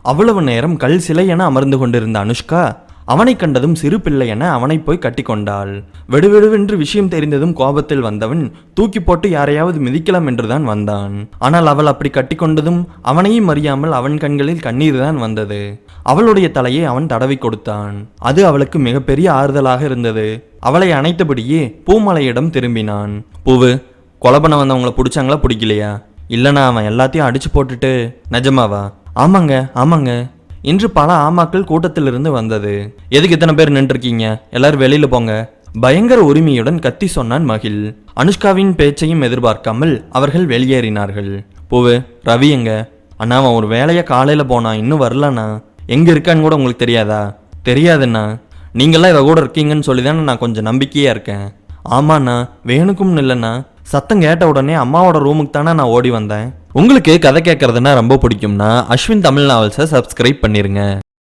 அவ்வளவு நேரம் கல் சிலை என அமர்ந்து கொண்டிருந்த அனுஷ்கா அவனை கண்டதும் சிறு பிள்ளை என அவனை போய் கட்டி கொண்டாள். வெடுவெடுவென்று விஷயம் தெரிந்ததும் கோபத்தில் வந்தவன் தூக்கி போட்டு யாரையாவது மிதிக்கலாம் என்றுதான் வந்தான். ஆனால் அவள் அப்படி கட்டி கொண்டதும் அவனையும் அறியாமல் அவன் கண்களில் கண்ணீர் தான் வந்தது. அவளுடைய தலையை அவன் தடவி கொடுத்தான். அது அவளுக்கு மிகப்பெரிய ஆறுதலாக இருந்தது. அவளை அணைத்தபடியே பூமலையிடம் திரும்பினான். பூவு, கொலை பண்ண வந்தவங்களை பிடிச்சாங்களா பிடிக்கலையா? இல்லைனா அவன் எல்லாத்தையும் அடிச்சு போட்டுட்டு. நிஜமாவா? ஆமாங்க ஆமாங்க இன்று பல ஆமாக்கள் கூட்டத்திலிருந்து வந்தது. எதுக்கு இத்தனை பேர் நின்றுருக்கீங்க? எல்லாரும் வெளியில போங்க, பயங்கர உரிமையுடன் கத்தி சொன்னான் மகிழ். அனுஷ்காவின் பேச்சையும் எதிர்பார்க்காமல் அவர்கள் வெளியேறினார்கள். பூவு, ரவி எங்க? அண்ணா, அவன் ஒரு வேலையை காலையில போனான், இன்னும் வரலண்ணா. எங்க இருக்கான்னு கூட உங்களுக்கு தெரியாதா? தெரியாதுண்ணா. நீங்களாம் இவ கூட இருக்கீங்கன்னு சொல்லிதானே நான் கொஞ்சம் நம்பிக்கையா இருக்கேன். ஆமாண்ணா, வேணுக்கும் இல்லைண்ணா. சத்தம் கேட்ட உடனே அம்மாவோட ரூமுக்கு தானே நான் ஓடி வந்தேன். உங்களுக்கு கதை கேட்கறதுன்னா ரொம்ப பிடிக்கும்னா அஸ்வின் தமிழ் நாவல்ஸை சப்ஸ்கிரைப் பண்ணிருங்க.